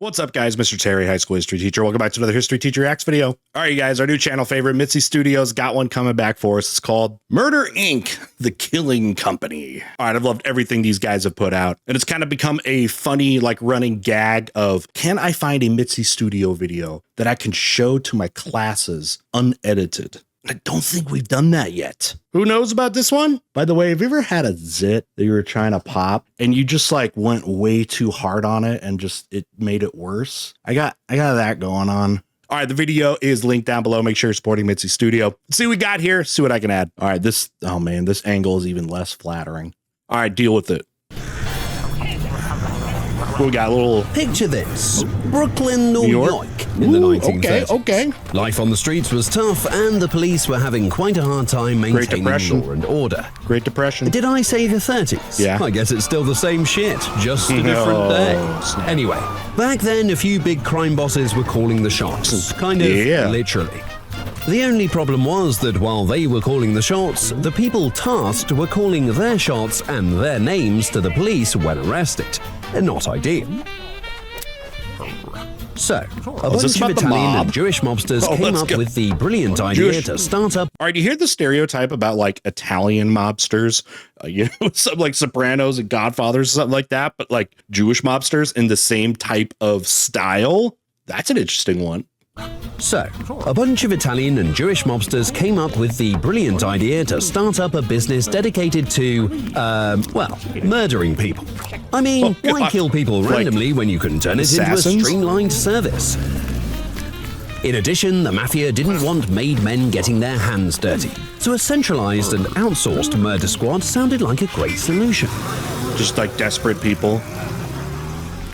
What's up, guys? Mr. Terry, high school history teacher. Welcome back to another History Teacher Reacts video. All right, you guys, our new channel favorite, Mitsi Studios, got one coming back for us. It's called Murder, Inc., The Killing Company. All right, I've loved everything these guys have put out, and it's kind of become a funny, like, running gag of, can I find a Mitsi Studio video that I can show to my classes unedited? I don't think we've done that yet. Who knows about this one? By the way, have you ever had a zit that you were trying to pop and you just like went way too hard on it and just it made it worse? I got that going on. All right, the video is linked down below. Make sure you're supporting Mitsi Studio. Let's see what we got here. See what I can add. All right, oh man, this angle is even less flattering. All right, deal with it. We got a little... Picture this. Brooklyn, New York in the 1930s. Okay. Life on the streets was tough and the police were having quite a hard time maintaining law and order. Great Depression. Did I say the 30s? Yeah. I guess it's still the same shit, just a different day. Snap. Anyway, back then a few big crime bosses were calling the shots. Kind of literally. The only problem was that while they were calling the shots, the people tasked were calling their shots and their names to the police when arrested. Not ideal. So, a bunch of Italian and Jewish mobsters came up with the brilliant idea to start up... All right, you hear the stereotype about, like, Italian mobsters? You know, something like Sopranos and Godfathers or something like that, but, like, Jewish mobsters in the same type of style? That's an interesting one. So, a bunch of Italian and Jewish mobsters came up with the brilliant idea to start up a business dedicated to, well, murdering people. I mean, why kill people randomly when you can turn it into a streamlined service? In addition, the mafia didn't want made men getting their hands dirty, so a centralized and outsourced murder squad sounded like a great solution. Just like desperate people.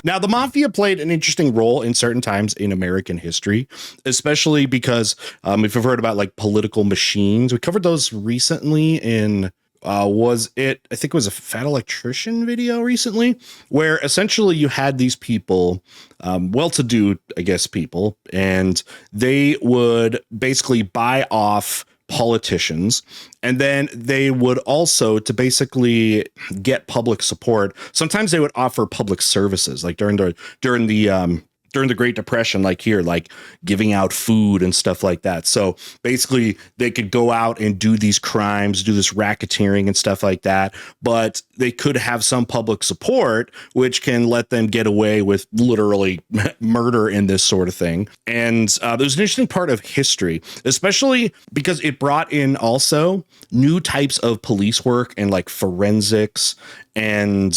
Now, the mafia played an interesting role in certain times in American history, especially because if you've heard about like political machines, we covered those recently in, I think it was a Fat Electrician video recently, where essentially you had these people, well-to-do, I guess, people, and they would basically buy off politicians, and then they would also, to basically get public support, sometimes they would offer public services, like during the Great Depression, like here, like giving out food and stuff like that. So basically they could go out and do these crimes, do this racketeering and stuff like that, but they could have some public support, which can let them get away with literally murder in this sort of thing. And there's an interesting part of history, especially because it brought in also new types of police work and like forensics. And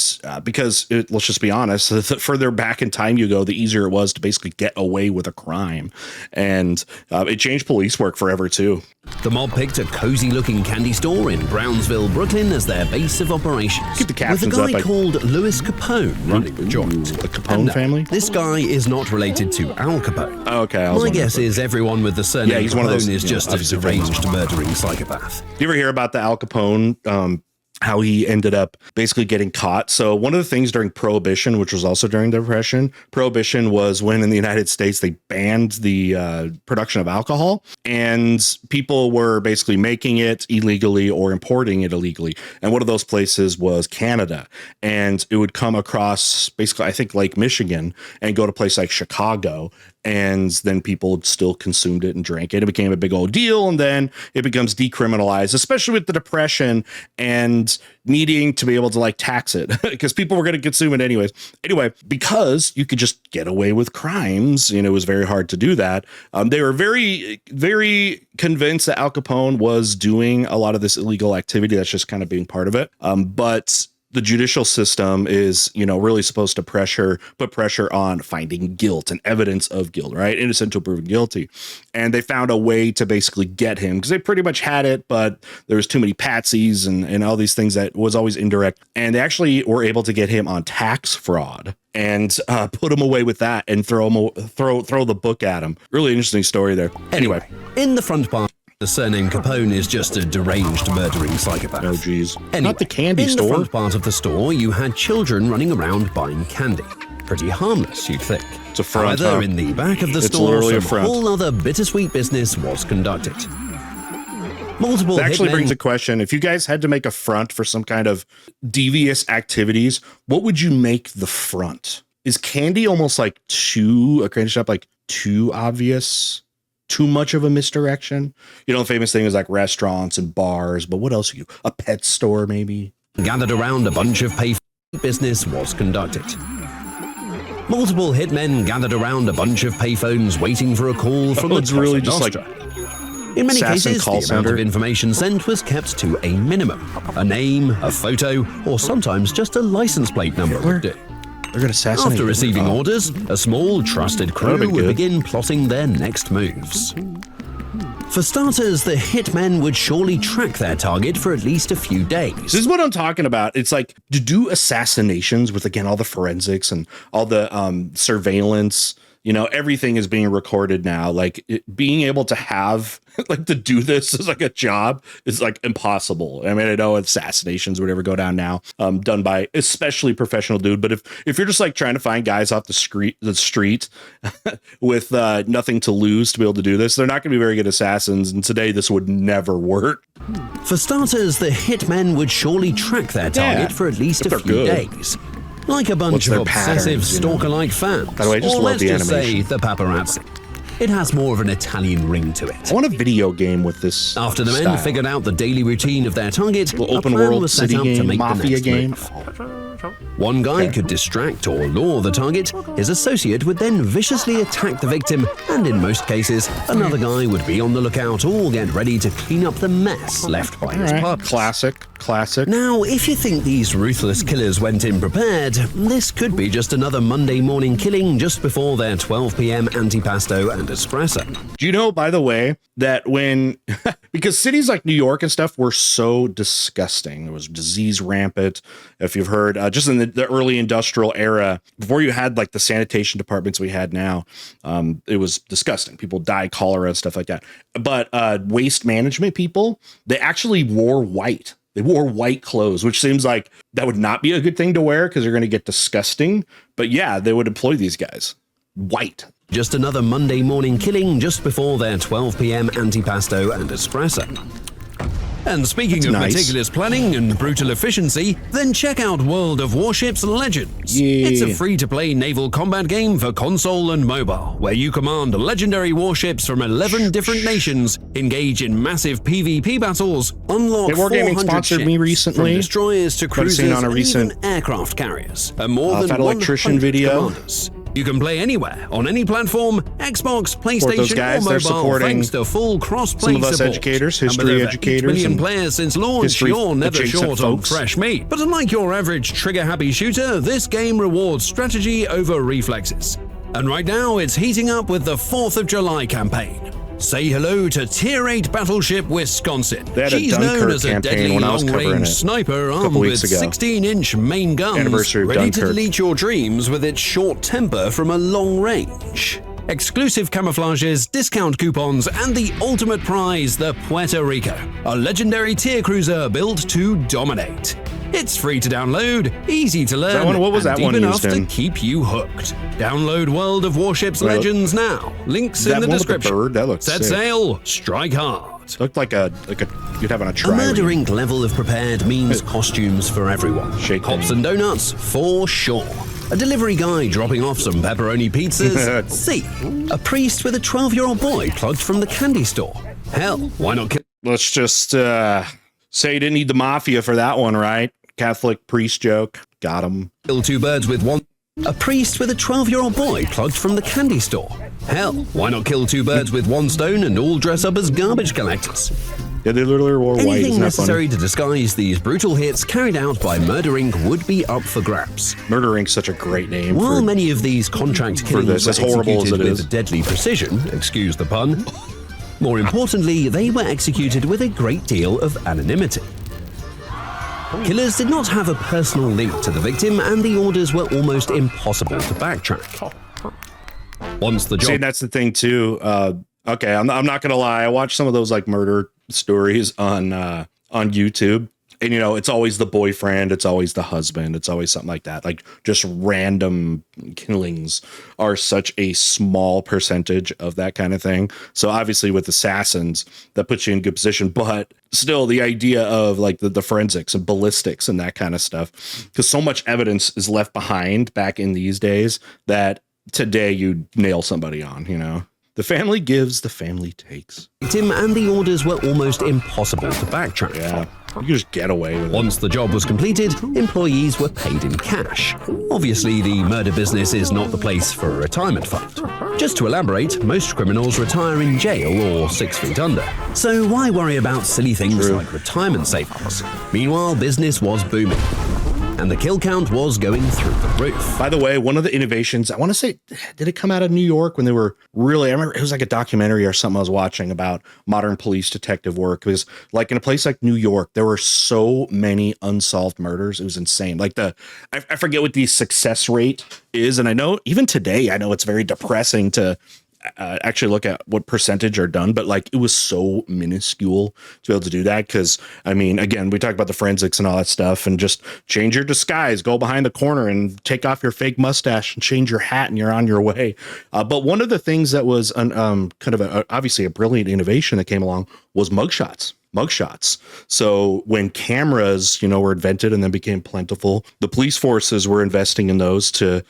because let's just be honest, the further back in time you go, the easier it was to basically get away with a crime. And it changed police work forever, too. The mob picked a cozy-looking candy store in Brownsville, Brooklyn as their base of operations. Keep the captions with a guy called Louis Capone running the joint. The Capone family? This guy is not related to Al Capone. Oh, okay. My guess is everyone with the surname he's Capone one of those, is just a deranged murdering psychopath. Do you ever hear about the Al Capone, how he ended up basically getting caught? So one of the things during Prohibition, which was also during the Depression, Prohibition was when in the United States they banned the production of alcohol, and people were basically making it illegally or importing it illegally. And one of those places was Canada, and it would come across basically, I think, Lake Michigan and go to a place like Chicago. And then people still consumed it and drank it. It became a big old deal. And then it becomes decriminalized, especially with the Depression and needing to be able to like tax it because people were going to consume it anyways. Anyway, because you could just get away with crimes, you know, it was very hard to do that. They were very, very convinced that Al Capone was doing a lot of this illegal activity. That's just kind of being part of it. But the judicial system is, you know, really supposed to put pressure on finding guilt and evidence of guilt, right? Innocent until proven guilty. And they found a way to basically get him because they pretty much had it, but there was too many patsies and all these things that was always indirect. And they actually were able to get him on tax fraud and put him away with that and throw the book at him. Really interesting story there. Anyway, in the front part, the surname Capone is just a deranged murdering psychopath. Oh, geez. Anyway, not the candy store. In the front part of the store, you had children running around buying candy. Pretty harmless, you'd think. It's a front. However, in the back of the store, some whole other bittersweet business was conducted. Multiple that actually brings a question. If you guys had to make a front for some kind of devious activities, what would you make the front? is candy almost like a candy shop, like too obvious, too much of a misdirection? You know, the famous thing is like restaurants and bars, but what else? A pet store, maybe? Gathered around a bunch of payphone business was conducted. Multiple hitmen gathered around a bunch of payphones waiting for a call from the it's really just like in many assassin cases, the call amount center. of information sent was kept to a minimum. A name, a photo, or sometimes just a license plate number would do. They're going to assassinate. After receiving orders, a small, trusted crew would begin plotting their next moves. For starters, the hitmen would surely track their target for at least a few days. This is what I'm talking about. It's like to do assassinations with, again, all the forensics and all the surveillance. You know, everything is being recorded now. Like being able to have, like, to do this as like a job is like impossible. I mean, I know assassinations would ever go down now, done by especially professional dude. But if you're just like trying to find guys off the street with nothing to lose to be able to do this, they're not going to be very good assassins. And today this would never work. For starters, the hitmen would surely track their target for at least a few days. Like a bunch of obsessive stalker-like fans. By the way, I just love the animation. Say the paparazzi. It has more of an Italian ring to it. I want a video game with this. After the men figured out the daily routine of their target, open world city game, mafia game. One guy could distract or lure the target, his associate would then viciously attack the victim, and in most cases, another guy would be on the lookout or get ready to clean up the mess left by his partner. Classic. Now, if you think these ruthless killers went in prepared, this could be just another Monday morning killing just before their 12 p.m. antipasto and espresso. Do you know, by the way, that because cities like New York and stuff were so disgusting, it was disease rampant. If you've heard, just in the early industrial era, before you had like the sanitation departments we had now, it was disgusting. People died, cholera and stuff like that. But waste management people, they actually wore white. They wore white clothes, which seems like that would not be a good thing to wear because you're going to get disgusting. But yeah, they would employ these guys. White. Just another Monday morning killing just before their 12 p.m. antipasto and espresso. And speaking of meticulous planning and brutal efficiency, then check out World of Warships Legends. It's a free-to-play naval combat game for console and mobile, where you command legendary warships from 11 different nations, engage in massive PvP battles, unlock 400 ships, me recently, from destroyers to cruisers on a recent even aircraft carriers, and more than electrician 100 video. commanders. You can play anywhere, on any platform, Xbox, PlayStation, guys. or mobile, thanks to full cross-play some of us support. educators, history educators, 8 million players since launch, you're never short on folks. fresh meat. But unlike your average trigger-happy shooter, this game rewards strategy over reflexes. And right now, it's heating up with the 4th of July campaign. Say hello to Tier 8 Battleship Wisconsin. She's known as a deadly long-range sniper armed with 16-inch main guns, ready to delete your dreams with its short temper from a long range. Exclusive camouflages, discount coupons, and the ultimate prize, the Puerto Rico, a legendary tier cruiser built to dominate. It's free to download, easy to learn, and deep enough to keep you hooked. Download World of Warships Legends now. Links in the description. Bird, that looks Set sick. sail, strike hard. Looked like a you'd have on a try. A murdering level of prepared means costumes for everyone. Cops and donuts for sure. A delivery guy dropping off some pepperoni pizzas. C. A priest with a 12-year-old boy plugged from the candy store. Hell, why not kill? Let's just say you didn't need the mafia for that one, right? Catholic priest joke. Got him. Kill two birds with one. A priest with a 12-year-old boy plugged from the candy store. Hell, why not kill two birds with one stone and all dress up as garbage collectors? Yeah, they literally wore white. Anything Isn't that necessary funny? to disguise these brutal hits carried out by Murder Inc. would be up for grabs. Murder Inc.'s such a great name. While many of these contract killings were as horrible as it executed is. with deadly precision, excuse the pun, more importantly, they were executed with a great deal of anonymity. Killers did not have a personal link to the victim, and the orders were almost impossible to backtrack. Once the job... See, that's the thing, too. Okay, I'm not going to lie. I watched some of those like murder stories on YouTube. And, it's always the boyfriend. It's always the husband. It's always something like that. Like just random killings are such a small percentage of that kind of thing. So obviously with assassins, that puts you in good position. But still the idea of like the forensics and ballistics and that kind of stuff, because so much evidence is left behind back in these days that today you nail somebody on, The family gives, the family takes. Tim, and the orders were almost impossible to backtrack. Yeah, you can just get away with it. Once the job was completed, employees were paid in cash. Obviously, the murder business is not the place for a retirement fund. Just to elaborate, most criminals retire in jail or 6 feet under. So why worry about silly things like retirement savings? Meanwhile, business was booming, and the kill count was going through the roof. By the way, one of the innovations, I want to say, did it come out of New York when they were I remember it was like a documentary or something I was watching about modern police detective work. Because like in a place like New York, there were so many unsolved murders. It was insane. Like I forget what the success rate is. And I know even today, I know it's very depressing to actually look at what percentage are done, but like it was so minuscule to be able to do that. Because I mean, again, we talked about the forensics and all that stuff, and just change your disguise, go behind the corner and take off your fake mustache and change your hat and you're on your way. But one of the things that was kind of obviously a brilliant innovation that came along was mugshots. So when cameras, were invented and then became plentiful, the police forces were investing in those to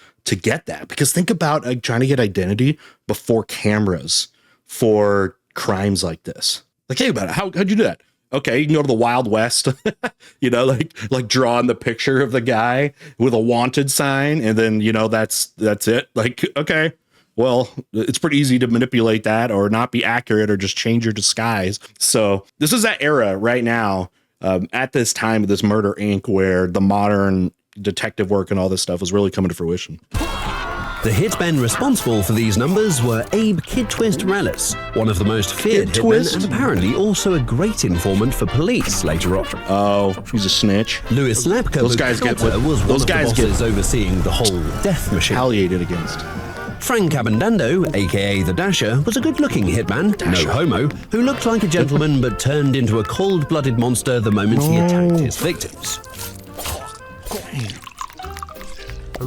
get that. Because think about trying to get identity before cameras for crimes like this. Like, think about it. How'd you do that? Okay, you can go to the Wild West, like drawing the picture of the guy with a wanted sign, and then that's it. Like, okay. Well, it's pretty easy to manipulate that or not be accurate or just change your disguise. So this is that era right now, at this time of this Murder Inc., where the modern detective work and all this stuff was really coming to fruition. The hitmen responsible for these numbers were Abe Kid Twist Relis, one of the most feared hitmen and apparently also a great informant for police later on. Oh, he's a snitch. Louis Lepka was one of the bosses overseeing the whole death machine. Retaliated against. Frank Abendando, aka the Dasher, was a good-looking hitman, no homo, who looked like a gentleman but turned into a cold-blooded monster the moment he attacked his victims.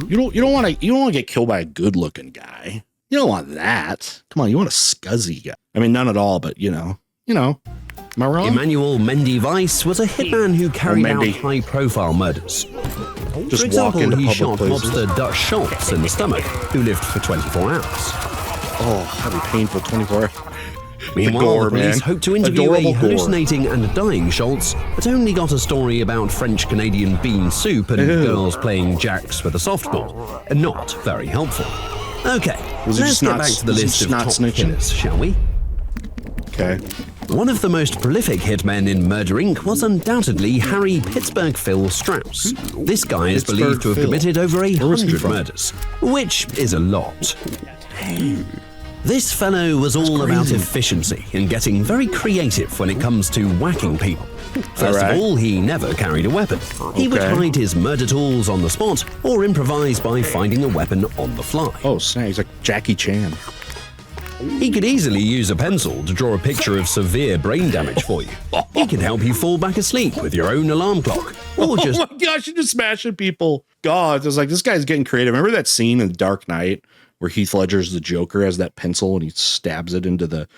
You don't want to get killed by a good-looking guy. You don't want that. Come on, you want a scuzzy guy. I mean, none at all, but Am I wrong? Emmanuel Mendy Weiss was a hitman who carried out high-profile murders. Just for example, he shot places. mobster Dutch Schultz in the stomach, who lived for 24 hours. Oh, that'd be painful, 24 hours. Meanwhile, the police hoped to interview a hallucinating and dying Schultz, but only got a story about French-Canadian bean soup and girls playing jacks with a softball. Not very helpful. Okay, let's get back to the list of top killers, shall we? Okay. One of the most prolific hitmen in Murder Inc. was undoubtedly Harry Pittsburgh Phil Strauss. This guy is believed to have committed over 100 murders, which is a lot. This fellow was all about efficiency and getting very creative when it comes to whacking people. First of all, he never carried a weapon. He would hide his murder tools on the spot or improvise by finding a weapon on the fly. Oh, snap, he's like Jackie Chan. He could easily use a pencil to draw a picture of severe brain damage for you. He can help you fall back asleep with your own alarm clock. Or just... Oh my gosh, you're just smashing people. God, it's like, this guy's getting creative. Remember that scene in Dark Knight where Heath Ledger's the Joker has that pencil and he stabs it into the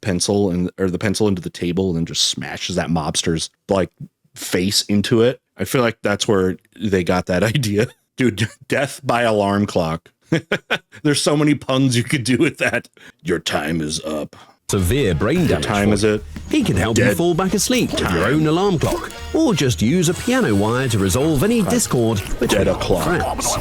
pencil or the pencil into the table and then just smashes that mobster's like face into it? I feel like that's where they got that idea. Dude, death by alarm clock. There's so many puns you could do with that. Your time is up. Severe brain damage. What time is it? He can help you fall back asleep with your own alarm clock, or just use a piano wire to resolve any discord between friends.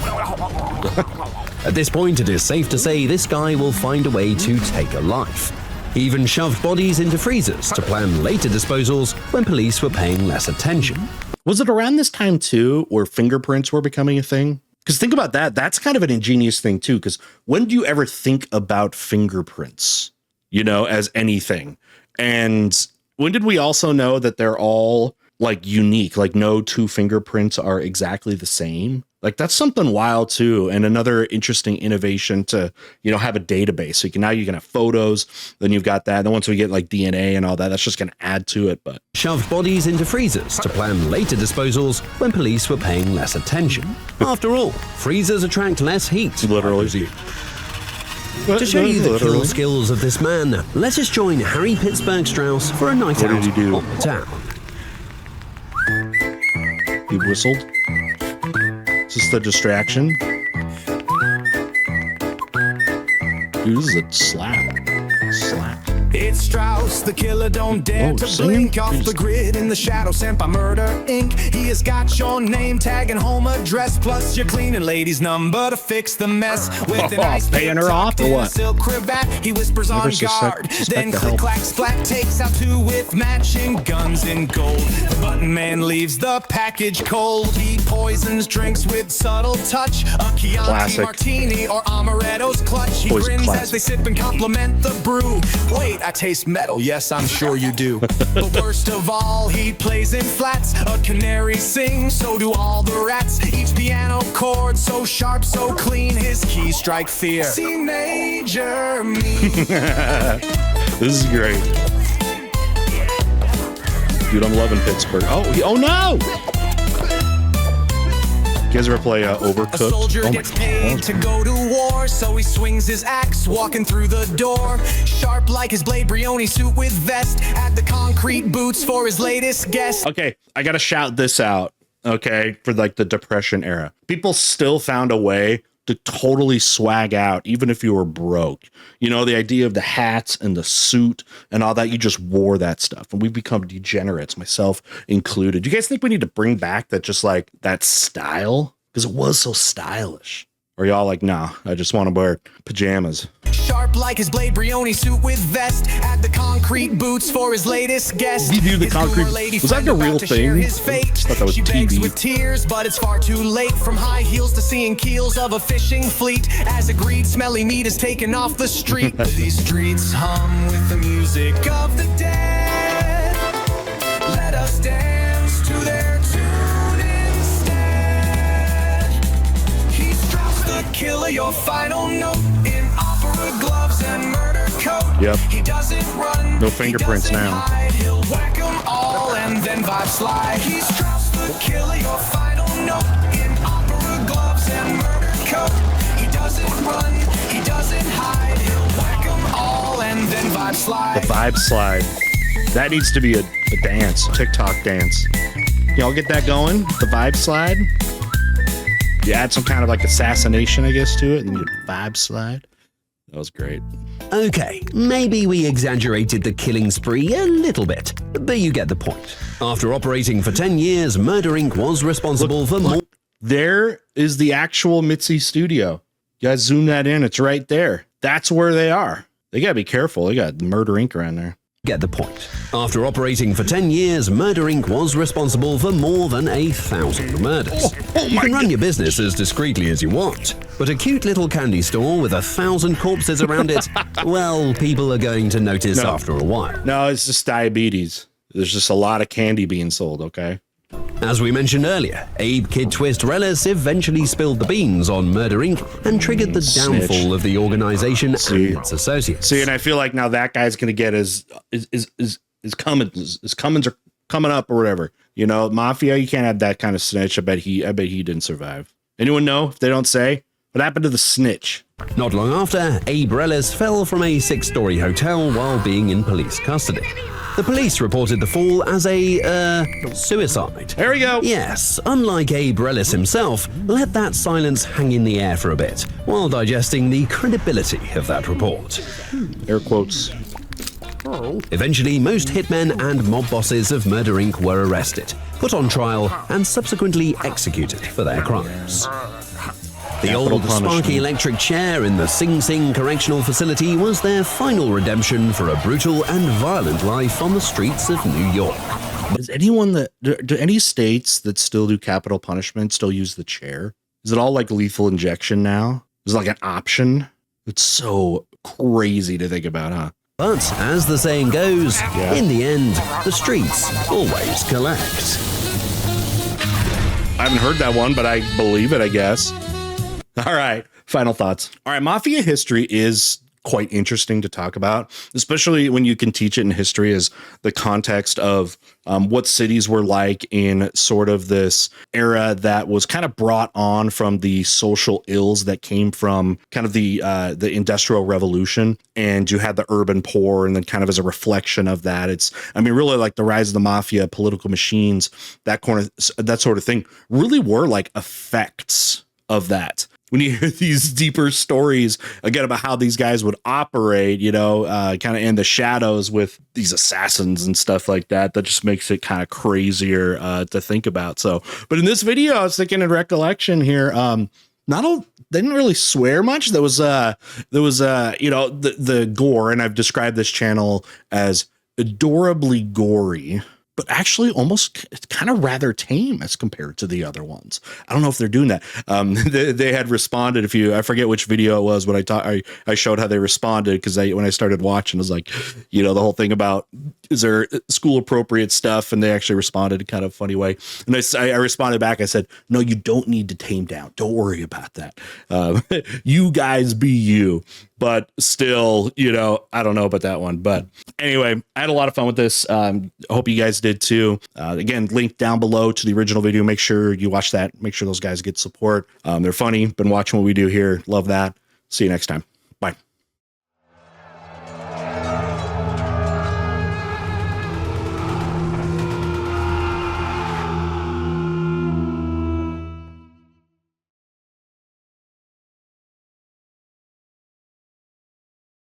At this point, it is safe to say this guy will find a way to take a life. He even shoved bodies into freezers to plan later disposals when police were paying less attention. Was it around this time too, where fingerprints were becoming a thing? Because think about that. That's kind of an ingenious thing too. Because when do you ever think about fingerprints, as anything? And when did we also know that they're all like unique? Like no two fingerprints are exactly the same. Like that's something wild too. And another interesting innovation to, have a database. So you can have photos, then you've got that. And then once we get like DNA and all that, that's just going to add to it. But shoved bodies into freezers to plan later disposals when police were paying less attention. After all, freezers attract less heat. Literally. To show you the kill skills of this man, let us join Harry Pittsburgh Strauss for a night out on the town. He whistled. Is this the distraction? Dude, this is a slap. It's Strauss, the killer, don't dare to blink off the grid in the shadow sent by Murder Inc. He has got your name tag and home address, plus your cleaning lady's number to fix the mess. With an ice paying her off or what? Silk cravat, he whispers on guard, then click clack splat takes out two with matching guns in gold. The button man leaves the package cold. He poisons drinks with subtle touch, a Chianti martini or amaretto's clutch. He grins as they sip and compliment the brew. Wait, I taste metal, yes, I'm sure you do. But worst of all, he plays in flats. A canary sings, so do all the rats. Each piano chord so sharp, so clean, his keys strike fear. C major me. This is great. Dude, I'm loving Pittsburgh. Oh no! You guys ever play Overcooked? A soldier gets paid to go to war, so he swings his axe walking through the door. Sharp like his blade, Brioni suit with vest. Add the concrete boots for his latest guest. Okay, I gotta shout this out, okay, for like the Depression era. People still found a way to totally swag out, even if you were broke. The idea of the hats and the suit and all that, you just wore that stuff. And we've become degenerates, myself included. Do you guys think we need to bring back that, just like that style? Because it was so stylish. Or y'all like, nah, I just want to wear pajamas. Sharp like his blade, Brioni suit with vest. Add the concrete boots for his latest guest. You do the concrete. Was that a real thing? I thought that was she TV. Begs with tears, but it's far too late. From high heels to seeing keels of a fishing fleet. As agreed, smelly meat is taken off the street. These streets hum with the music of the dead. Let us dance to their tune instead. He's Strauss the killer, your final note in opera gloves and murder coat. Yep. He doesn't run. No fingerprints now. Hide. He'll whack them all and then vibe slide. He's Strauss the killer, your final note in opera gloves and murder coat. He doesn't run. He doesn't hide. He'll whack them all and then vibe slide. The vibe slide. That needs to be a dance, TikTok dance. Y'all get that going? The vibe slide? You add some kind of like assassination, I guess, to it, and you vibe slide. That was great. Okay, maybe we exaggerated the killing spree a little bit, but you get the point. After operating for 10 years, Murder Inc. was responsible for more. There is the actual Mitsi Studio. You guys zoom that in, it's right there. That's where they are. They gotta be careful. They got Murder Inc. around there. Get the point. After operating for 10 years, Murder Inc. was responsible for more than 1,000 murders. You can run your business as discreetly as you want, but a cute little candy store with 1,000 corpses around it, well, people are going to notice after a while. No, it's just diabetes. There's just a lot of candy being sold, okay? As we mentioned earlier, Abe Kid Twist Relis eventually spilled the beans on Murder Inc. and triggered the downfall of the organization and its associates. See, and I feel like now that guy's going to get his Cummins are coming up or whatever. Mafia, you can't have that kind of snitch. I bet he didn't survive. Anyone know if they don't say? What happened to the snitch? Not long after, Abe Relis fell from a 6-story hotel while being in police custody. The police reported the fall as a, suicide. There we go. Yes, unlike Abe Relis himself, let that silence hang in the air for a bit while digesting the credibility of that report. Air quotes. Eventually, most hitmen and mob bosses of Murder Inc. were arrested, put on trial, and subsequently executed for their crimes. The old sparky electric chair in the Sing Sing Correctional Facility was their final redemption for a brutal and violent life on the streets of New York. Is anyone do any states that still do capital punishment still use the chair? Is it all like lethal injection now? Is it like an option? It's so crazy to think about, huh? But as the saying goes, in the end, the streets always collect. I haven't heard that one, but I believe it, I guess. All right. Final thoughts. All right. Mafia history is quite interesting to talk about, especially when you can teach it in history as the context of what cities were like in sort of this era that was kind of brought on from the social ills that came from kind of the Industrial Revolution. And you had the urban poor, and then kind of as a reflection of that, it's, I mean, really like the rise of the mafia, political machines, that sort of thing really were like effects of that. When you hear these deeper stories again about how these guys would operate, you know, kind of in the shadows with these assassins and stuff like that, that just makes it kind of crazier to think about. So, but in this video, I was thinking in recollection here, they didn't really swear much. There was you know, the gore, and I've described this channel as adorably gory, but actually almost kind of rather tame as compared to the other ones. I don't know if they're doing that. They had responded. I forget which video it was, when I showed how they responded, because when I started watching, it was like, you know, the whole thing about, is there school appropriate stuff? And they actually responded in kind of a funny way. And I responded back. I said, no, you don't need to tame down. Don't worry about that. You guys be you. But still, you know, I don't know about that one. But anyway, I had a lot of fun with this. I hope you guys did too. Again, link down below to the original video. Make sure you watch that. Make sure those guys get support. They're funny. Been watching what we do here. Love that. See you next time.